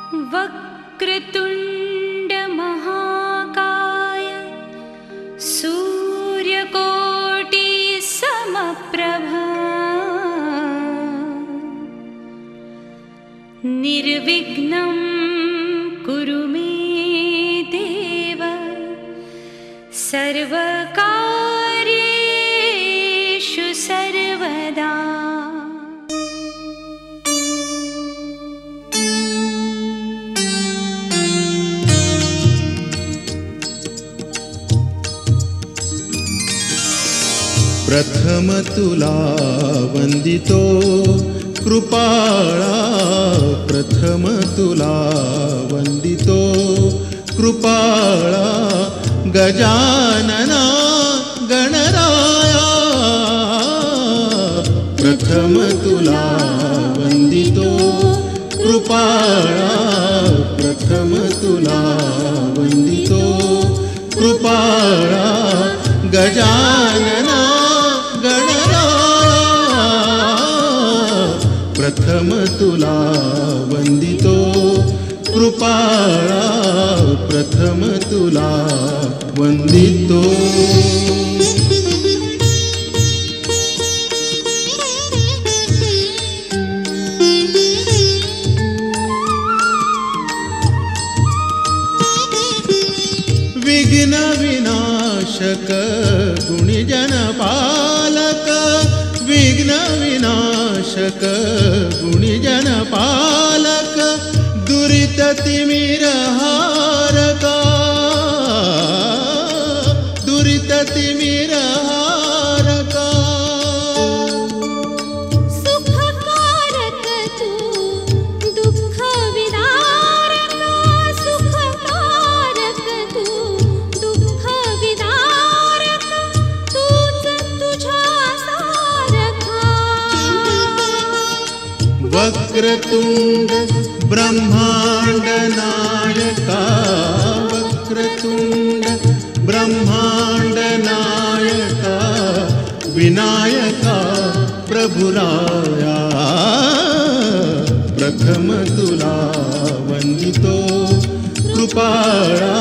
वक्रतुंड महाकाय सूर्यकोटि समप्रभा निर्विघ्नं कुरु मे देव सर्वकार्येषु सर्वदा। प्रथम तुला वंदितो कृपाळा, प्रथम तुला वंदितो कृपाळा, गजानना गणराया। प्रथम तुला वंदितो कृपाळा, प्रथम तुला वंदितो कृपाळा, गजानना प्रथम तुला वंदितो कृपाळा, प्रथम तुला वंदितो। विघ्न विनाशक गुणिजन पालक, विघ्न विनाशक गुणिजन पालक, दुरित तिमिरहारका, दुरित तिमिरहारका। सुखकारक तू दुःख विदारक, सुखकारक तू दुःख विदारक, तूच तुझ्या सारखा। वक्रतुंड ब्रह्मांड नायका, वक्रतुंड ब्रह्मांड नायका, विनायका प्रभुराया। प्रथम तुला वंदितो कृपाळा।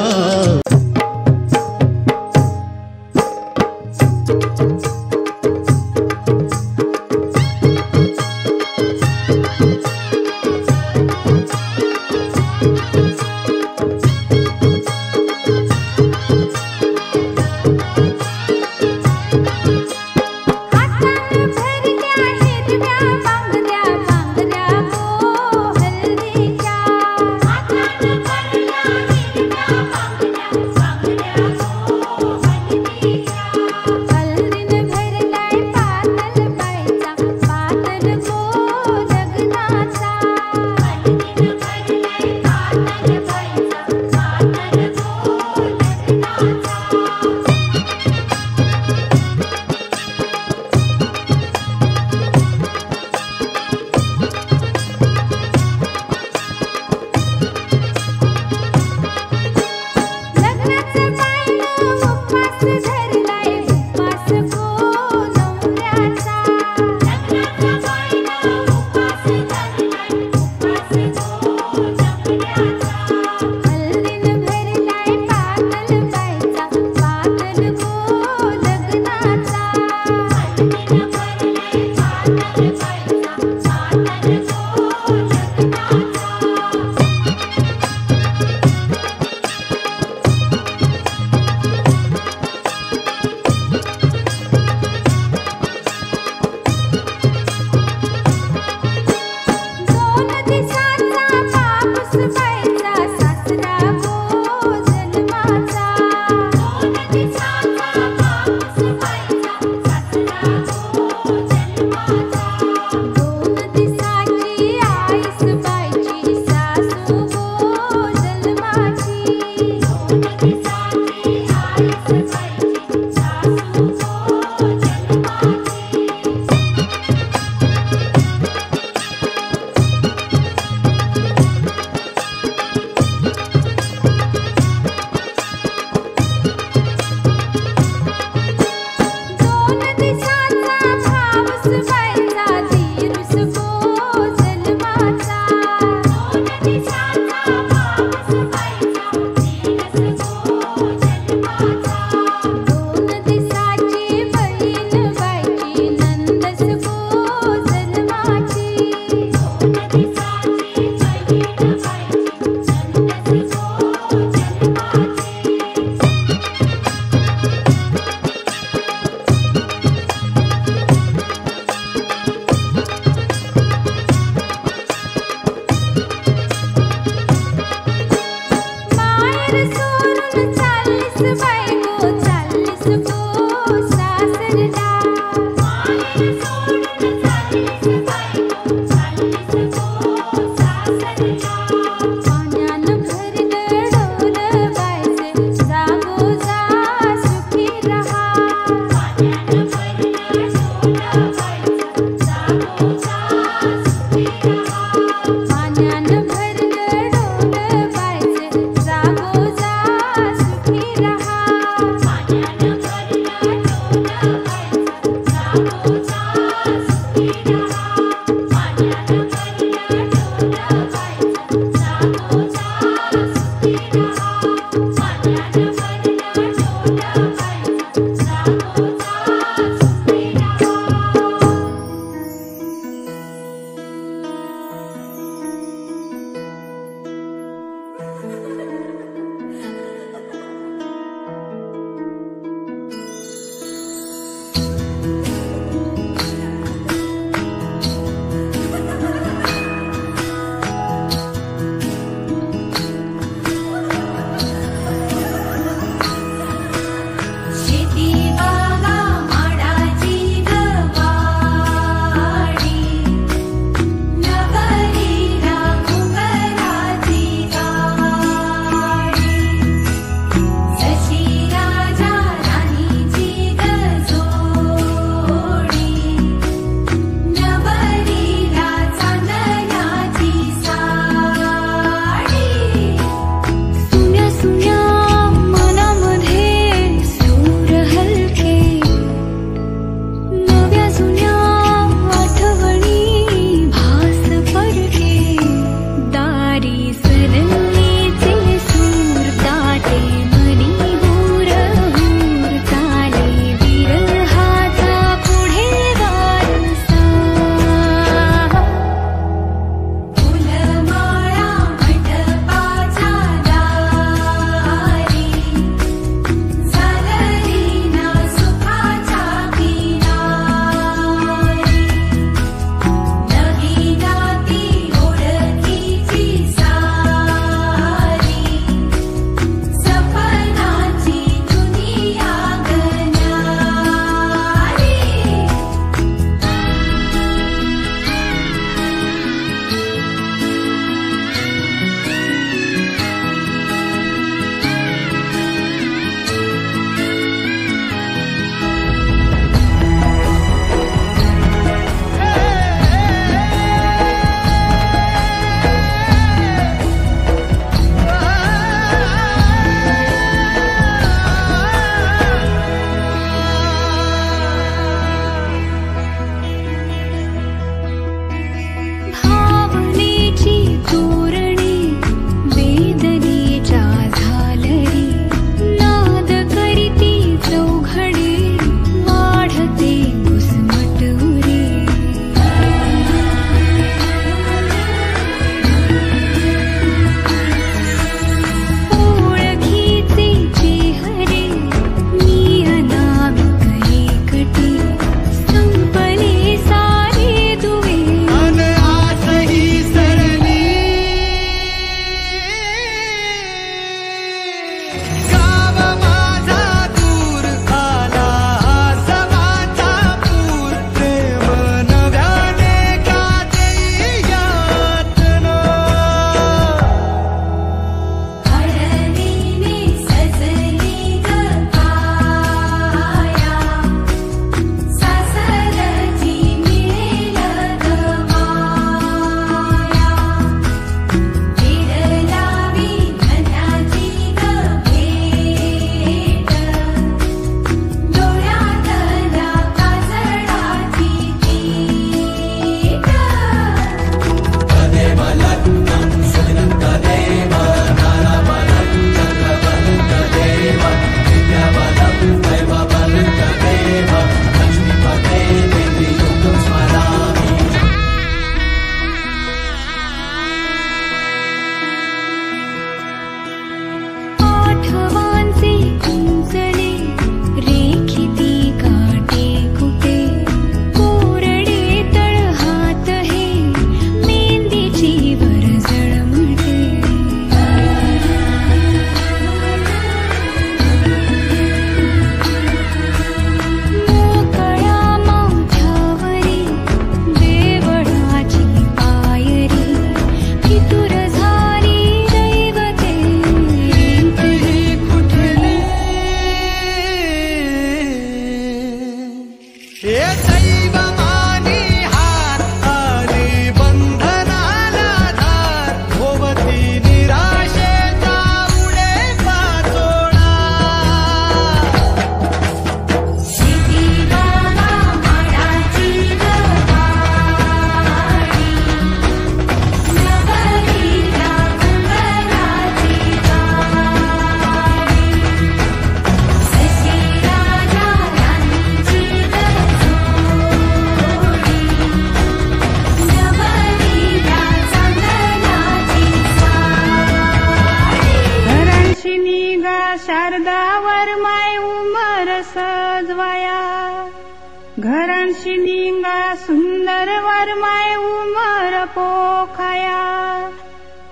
घरांशी निंगा सुंदर वरमाय उमर पोखाया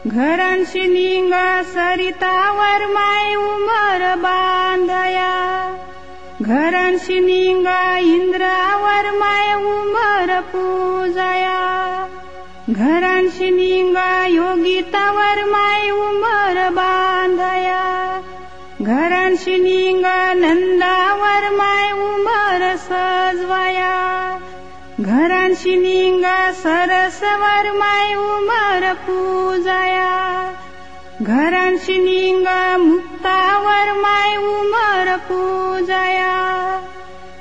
घरांशी निंगा सरिता वरमाय उमर बांधया घरांशी निंगा इंद्रावर माय उमर पूजया घरांशी निंगा योगितावर माय उमर बांधया घरांशी निंगा नंदावर माय उमर सजवया घरांशी निंगा सरसवर माय उमर पूजया घरांशी निंगा मुक्तावर माय उमर पूजया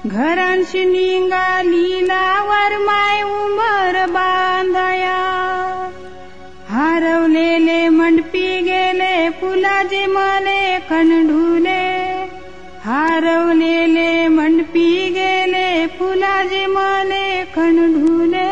घरांशी निंगा लीलावर माय उमर बांधया हरवलेले मंडपी गेले फुलाचे मले खंडुले हरवलेले मंडपी गेले फुलाचे मले खंडुले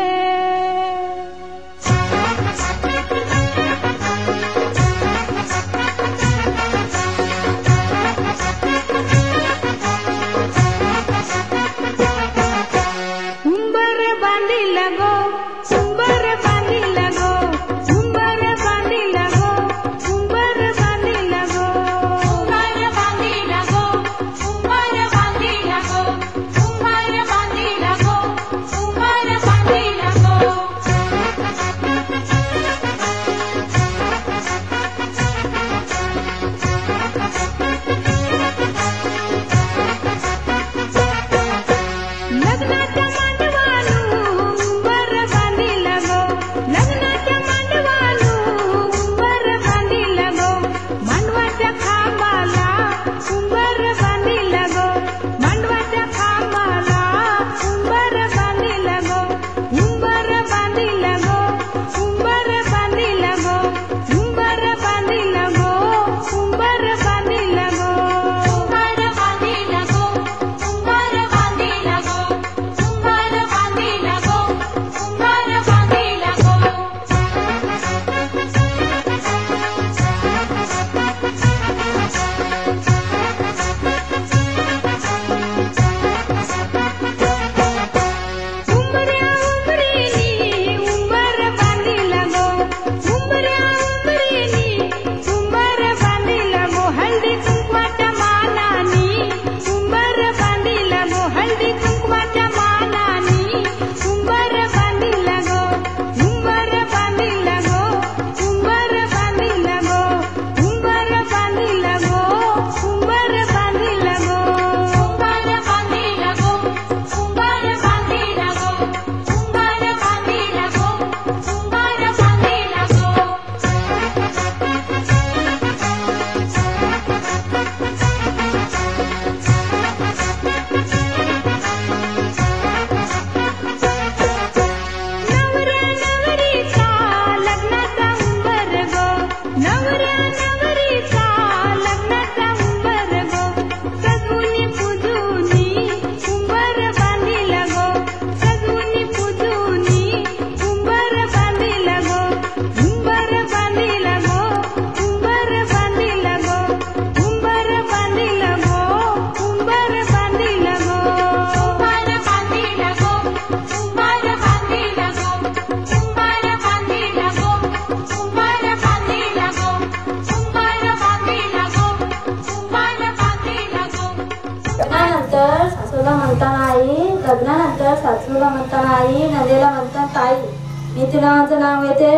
सासूला म्हणताना आई, लग्नानंतर सासूला म्हणताना आई, नंदेला म्हणताना ताई. नीतीनामाचं नाव येते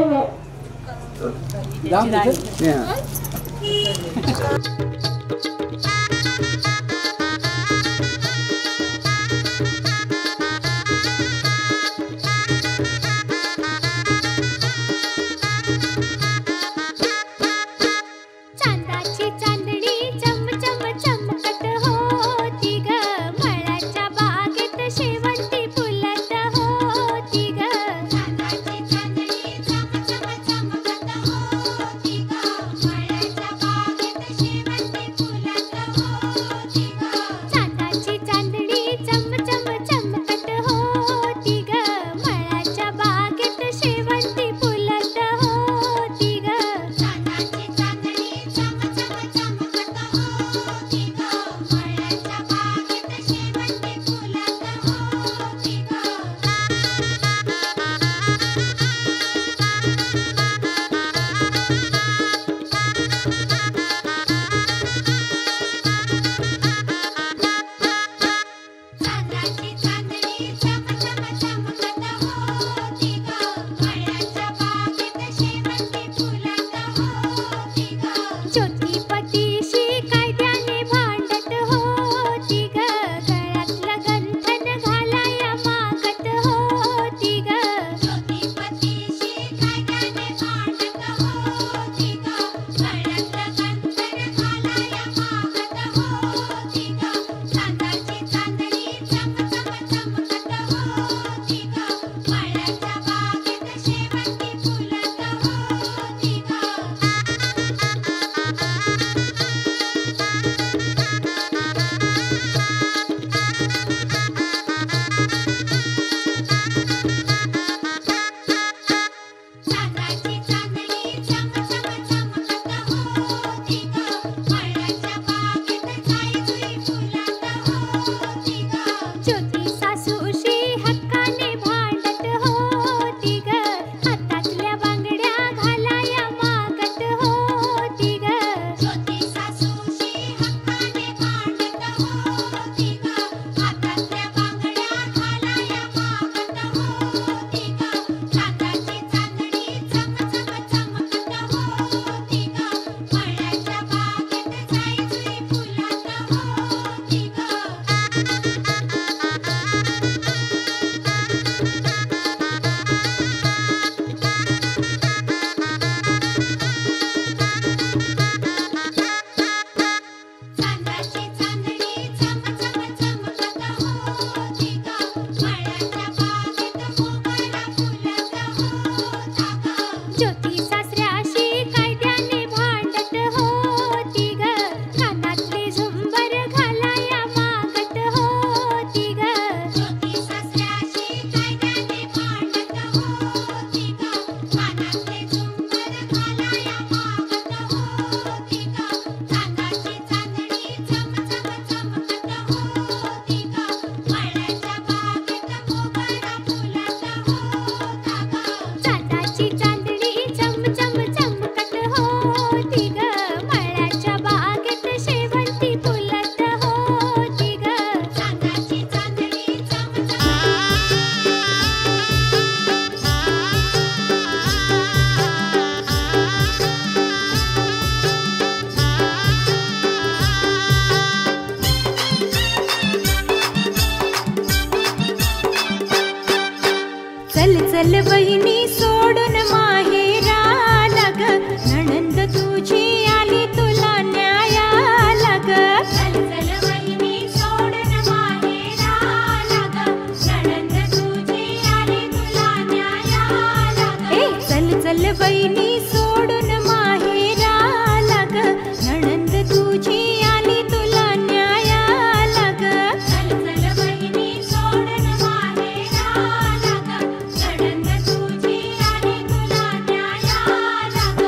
चल चल बहिणी सोडून माहेराला ग, नणंद तुझी आली तुला न्यायाला ग. चल चल बहिणी सोडून माहेराला ग, नणंद तुझी आली तुला न्यायाला ग. ए चल चल बहिणी सोडून माहेराला ग, नणंद तुझी आली तुला न्यायाला ग. चल चल बहिणी सोडून माहेराला ग, नणंद तुझी आली तुला न्यायाला ग.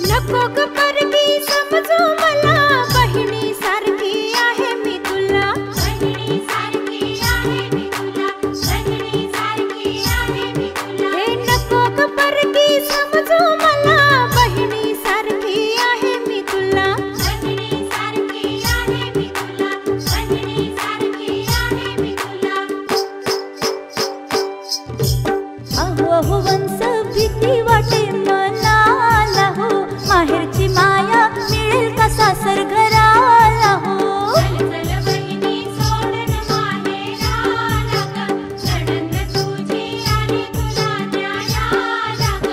नको ग परकी समजू मला, बहिणी सारखी आहे मी तुला. बहिणी सारखी आहे मी तुला, बहिणी सारखी आहे मी तुला. हे नको ग परकी समजू मला, बहिणी सारखी आहे मी तुला. बहिणी सारखी आहे मी तुला, बहिणी सारखी आहे मी तुला. अहो अहो वंस भीती वाटे मनाला हो, माहेरची माया मिळेल का सासर घराला हो. चल चल बहिणी सोडून माहेराला ग, नणंद तुझी आली तुला न्यायाला ग.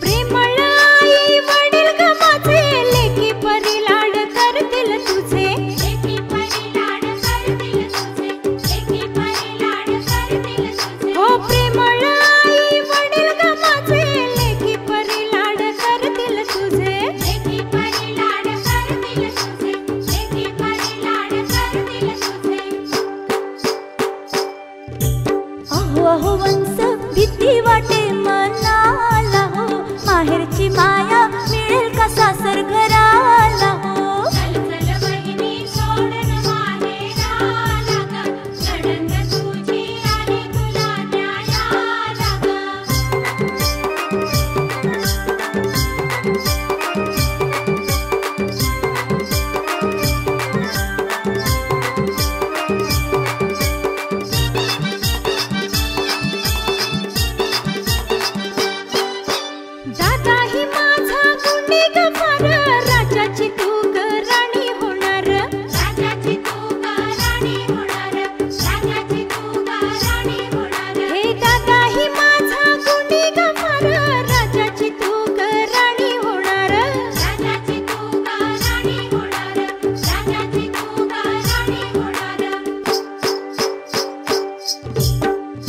प्रेमळ आई वडील ग माझे, लेकी परी लाड करतील तुझे. लेकी परी लाड करतील तुझे, लेकी परी लाड करतील तुझे. हो प्रेमळ आई वडील ग माझे, लेकी परी लाड करतील तुझे. लेकी परी लाड करतील तुझे, लेकी परी लाड करतील तुझे. अहो अहो वंस भीती वाटे मनाला हो, माहेरची माया मिळेल का सासर घराला हो. चल चल बहिणी सोडून माहेराला ग, नणंद तुझी आली तुला न्यायाला ग. दादा ही माझा गुणी ग फार, राजाची तू ग राणी होणार. राजाची तू ग राणी होणार, राजाची तू ग राणी होणार. हे दादा ही माझा गुणी ग फार, राजाची तू ग राणी होणार. राजाची तू ग राणी होणार, राजाची तू ग राणी होणार.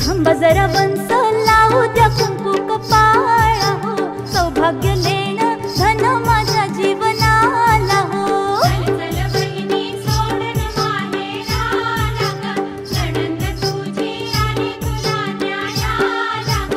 थांब जरा वंस लावू द्या कुंकू कपाळा हो, सौभाग्य लेणं धन माझ्या जीवनाला हो. चल चल बहिणी सोडून माहेराला ग, नणंद तुझी आली तुला न्यायाला ग.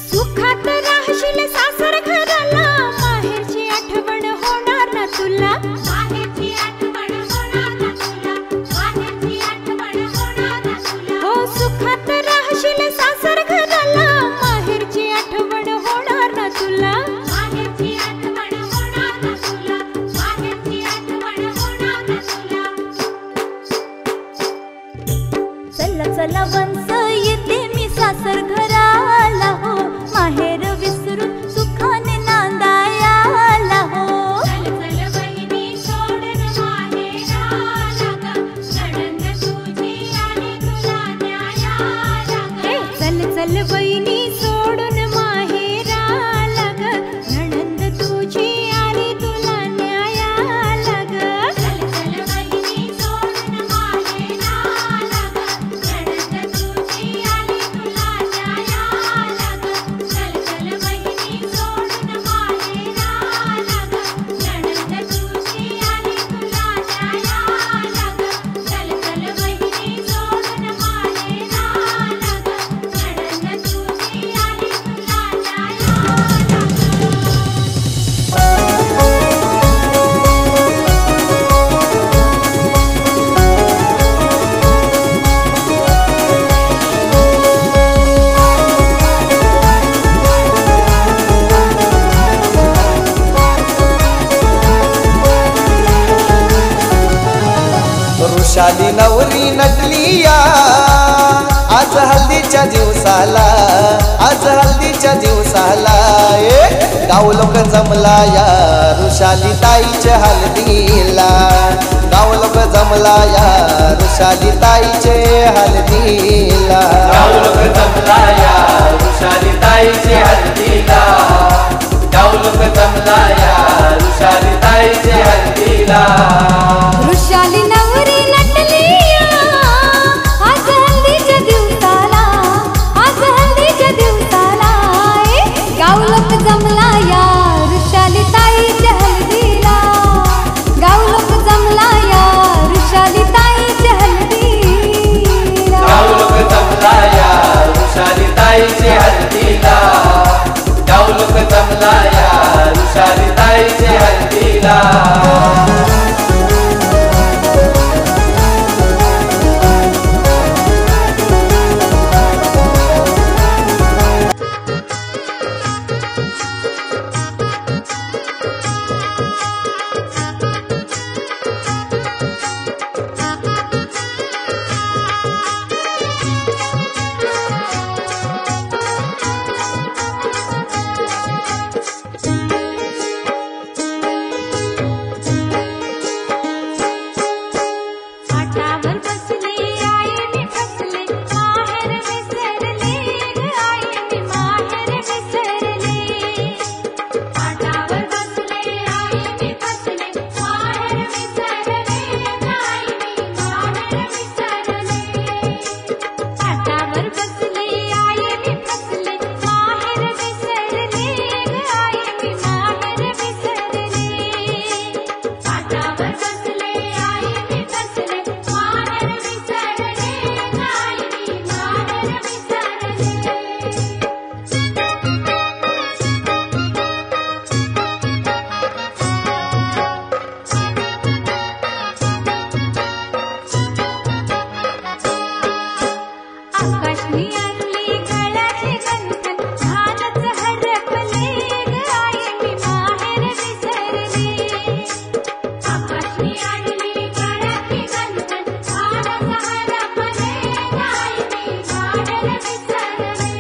सुखात राहशील सासर घराला, माहेरची आठवण होणार ना तुला. माहेरची आठवण होणार ना तुला, माहेरची आठवण होणार ना तुला. हो सुखात राहशील सासर घराला, माहेरची आठवण होणार ना तुला. माहेरची आठवण होणार ना तुला, माहेरची आठवण होणार ना तुला. चला चला वंस येते मी सासर घराला हो, माहेर विसरून सुखाने नांदायाला हो. चल चल बहिणी सोडून माहेराला ग, नणंद तुझी आली तुला न्यायाला ग. चल चल बहिणी सोडून माहेराला ग, नणंद तुझी आली तुला न्यायाला ग. चल चल बहिणी सोडून माहेराला ग, नणंद तुझी वृषाली नवरी नटली या आज हल्दीच्या दिवसाला, आज हल्दीच्या दिवसाला गाव लोक जमला या वृषाली ताईच्या हल्दीला, गाव लोक जमला या वृषाली ताईचे हल्दीला, गाव लोक जमला या वृषाली ताईचे हल्दीला, गाव लोक जमला या वृषाली ताईचे हल्दीला. वृषाली नवरी नटली या आज हल्दीच्या दिवसाला, आज हल्दीच्या दिवसाला गाव लोक जमला या वृषाली ताईच्या हल्दीला, गाव लोक जमला या वृषाली ताईच्या हल्दीला, गाव लोक जमला या वृषाली ताईचे हल्दीला, गाव लोक जमला या वृषाली ताईचे हल्दीला. पाटावर बसले आईने फसले माहेर विसरले ग आईने माहेर विसरले, पाटावर बसले आईने फसले माहेर विसरले ग आईने माहेर विसरले, पाटावर बसले आईने फसले माहेर विसरले ग आईने माहेर विसरले, पाटावर बसले आईने फसले माहेर विसरले ग आईने माहेर विसरले. आकाशनी आणली गळ्याचे कंकण भानच हरपले ग आईने माहेर विसरले, आकाशनी आणली गळ्याचे कंकण भानच हरपले ग आईने माहेर विसरले,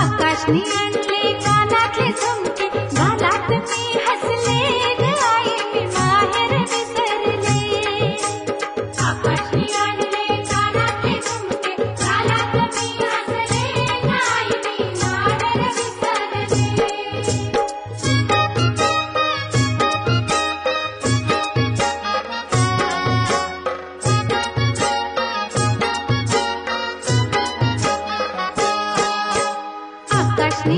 आकाशनी आणले कानातले झुमके गालात मी हसले ग आईने माहेर विसरले, आकाशनी आणले कानातले झुमके गालात मी हसले ग आईने माहेर विसरले. आकाशनी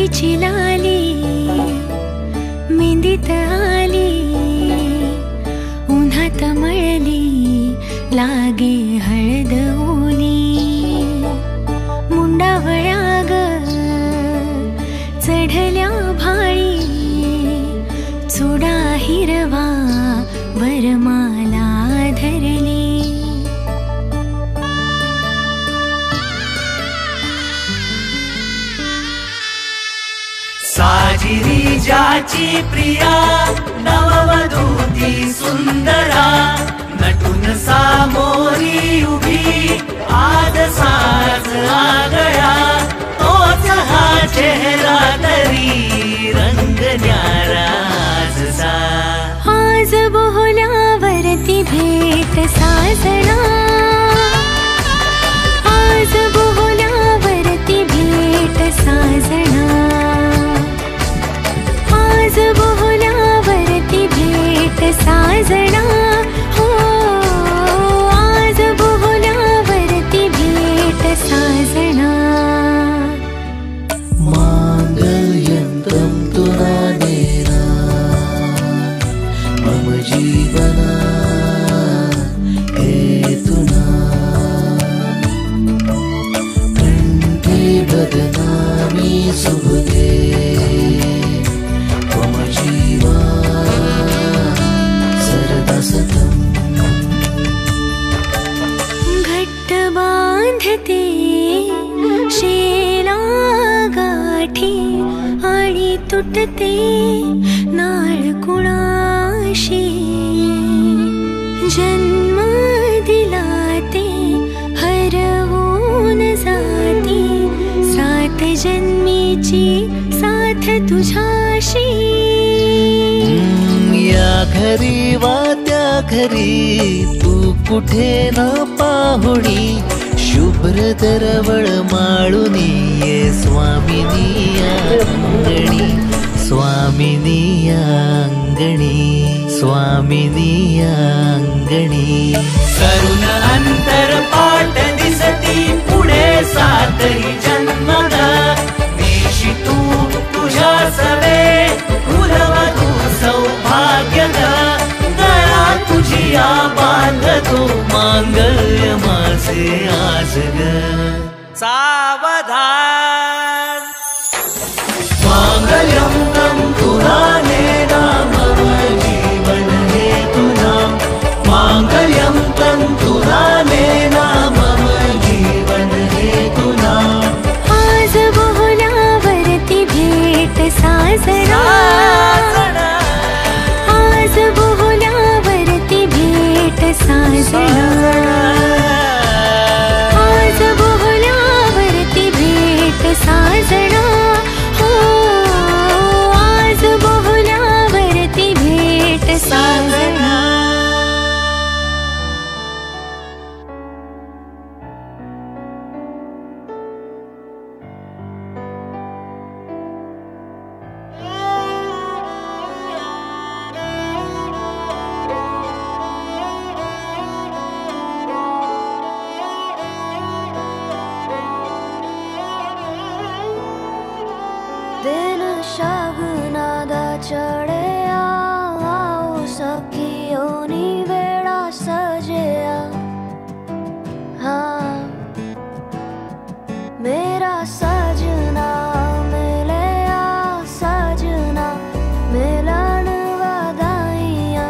हळदीची लाली मेहंदीत आली, उन्हात मळली लागे हळद ओली. मुंडावळ्या ग चढल्या भाळी, चुडा हिरवा वरमाला धरली. साजिरी ज्याची प्रिया नववधूती सुंदरा, नटून सामोरी उभी आज साज आगळा. तोच हा चेहरा तरी रंग न्यारा आजचा. आज बोहल्यावरती भेट साजना, आज बोहल्यावरती भेट साजना, आज बोहल्यावरती भेट साजना. हो आज बोहल्यावरती भेट साजना. मांगल्यं तुना नेना मम जीवना हेतुना, कंठे बदनामी शुभगे मम जीवा सरदा सतम. घट्ट बांधते शेला गाठी आणि तुटते नाळ कुणाशी. जन्म दिला ते हरवून जाती, सात जन्मीची साथ तुझ्याशी. या घरी वा त्या घरी तू कुठे ना पाहुणी, शुभ्र दरवळ माळुनी ये स्वामिनी अंगणी, स्वामिनी अंगणी, स्वामिनी अंगणी. करुण अंतरपाट दिसती पुढे सातही जन्मग. देशी तू तुझ्या सवे कुलवधू सौभाग्य ग. गळा तुझिया बांधतो मांगल्य माझे आज ग. सावधान मांगल्यं तं तुना नेना मम जीवन हेतुना, मांगल्यं तं तुना नेना मम जीवन हेतुना. आज बोहल्यावरती भेट साजना, आज बोहल्यावरती भेट साजना, आज बोहल्यावरती भेट साजना. हो आज बोहल्यावरती भेट साजना. दिन शगुना दा चढ़िया, आओ सखियों नी वेड़ा सजिया. हाँ मेरा सजना मिलिया, सजना मिलन वधाइया.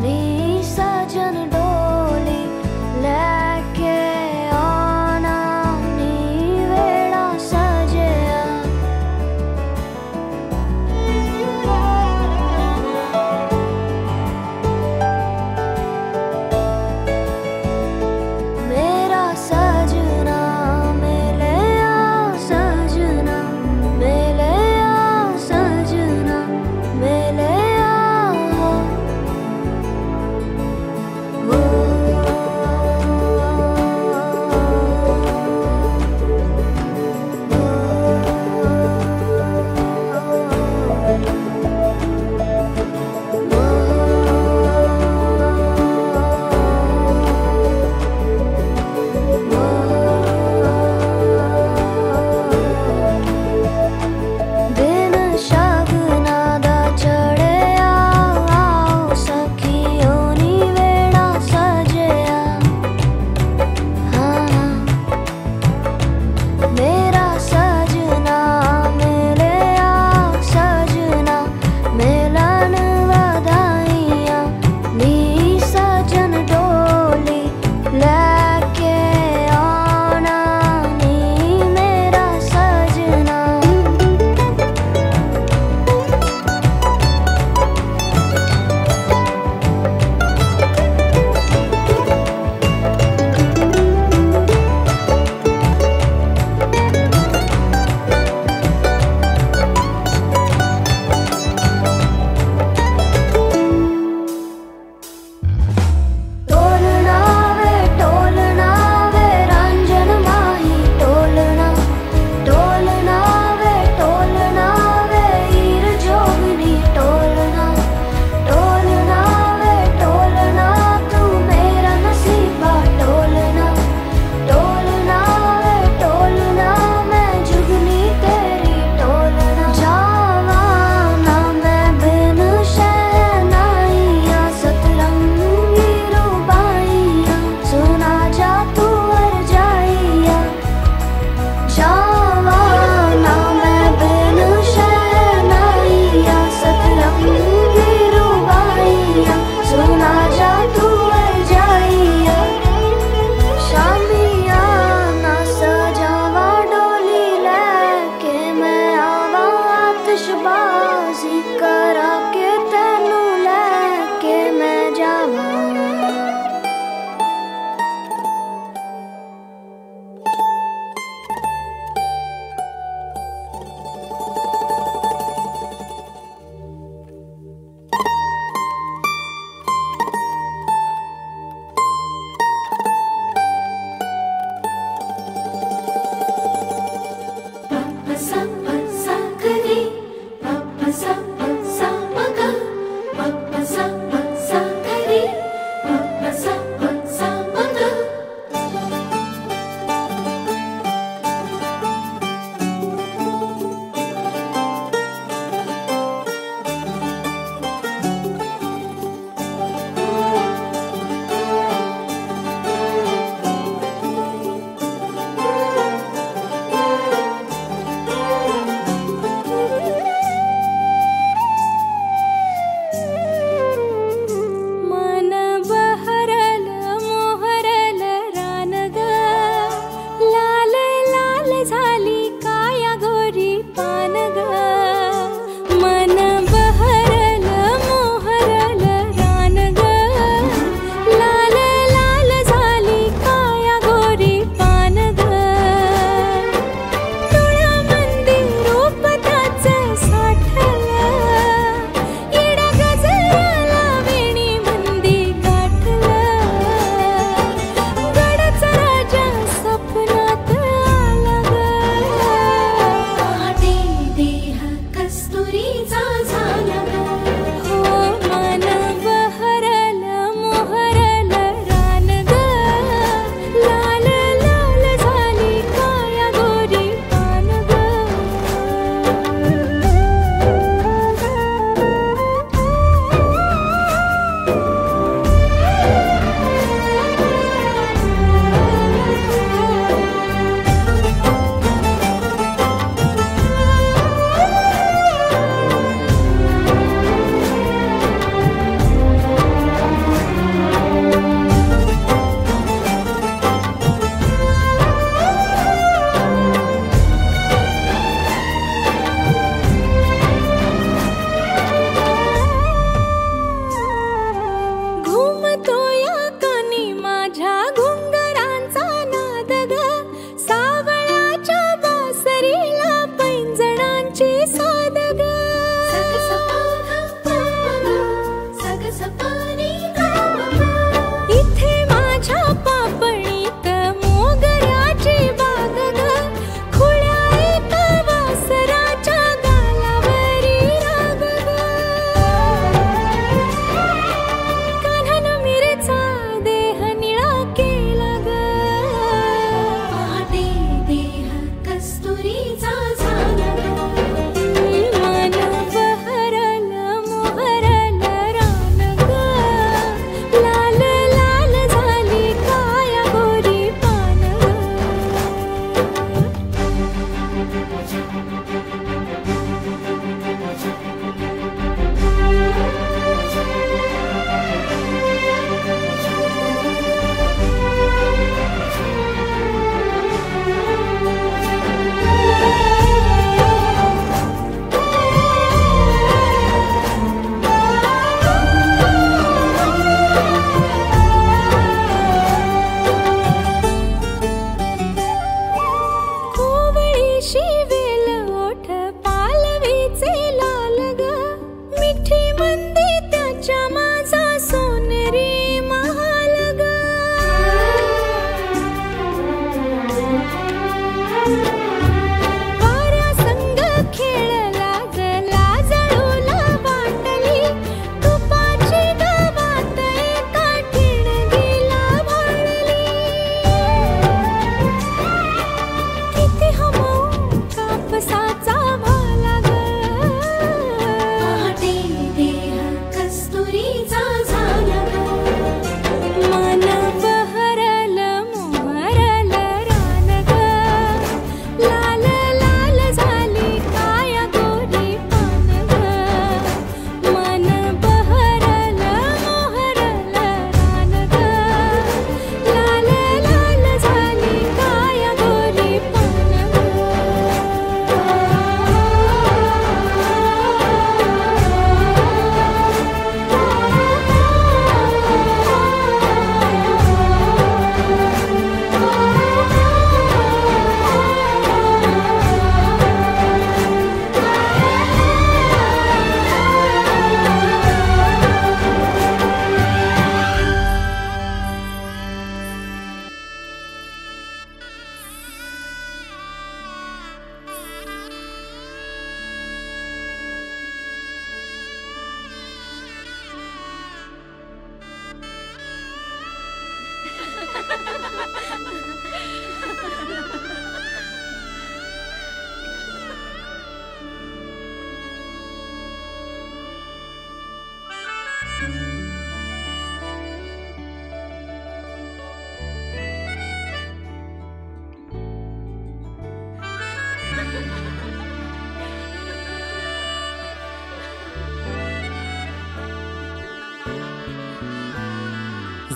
नी सजन डोली लेके आना, नी वेड़ा सजिया. मेरा सजना मिलिया,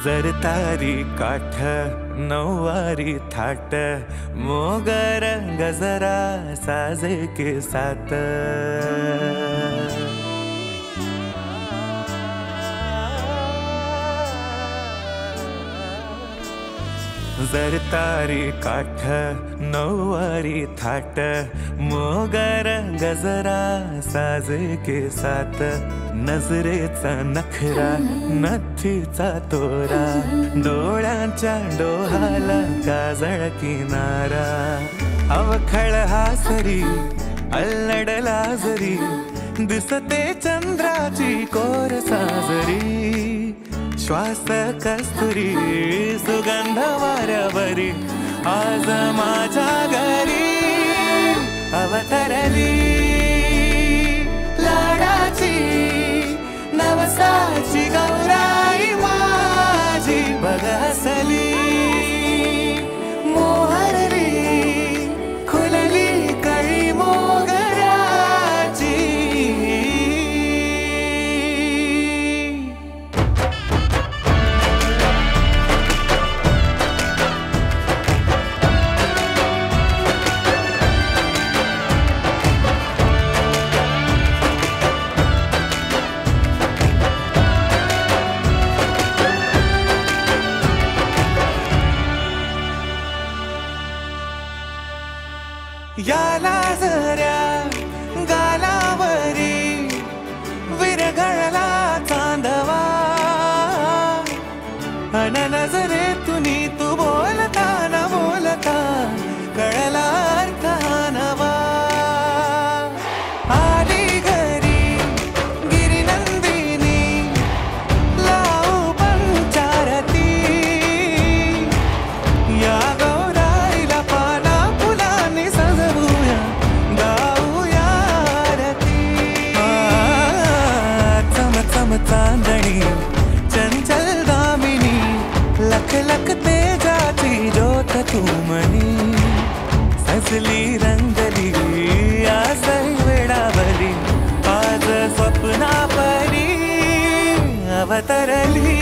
जरतारी काठ नऊवारी थाट मोगर गजरा साजे के साथ जरतारी काठ नऊवारी थाट मोगर गजरा साजे के साथ नजरेचा नखरा नथीचा तोरा डोळ्यांच्या डोहाला काजळ किनारा अवखळ हासरी अल्लडला जरी दिसते चंद्राची कोर साजरी श्वास कस्तुरी सुगंध वाऱ्यावरी आज माझ्या घरी अवतरली लाडाची नवसाची गौराई माझी बघसली मोहरली खुलली कळी मोगराची याला जऱ्या गालावरी विरघळला चांदवा अन नजरेतून तू बोलता न बोलता कळला अर्थ नवा आली घरी गिरिनंदिनी लावू पंचारती या गौराईला पाना फुलांनी सजवूया गाऊया आरती चम चम चांदणी चंचल दामिनी लख लख तेजाची ज्योत तू मनी सजली रंगली आज वेडावली आज स्वप्ना परी अवतरली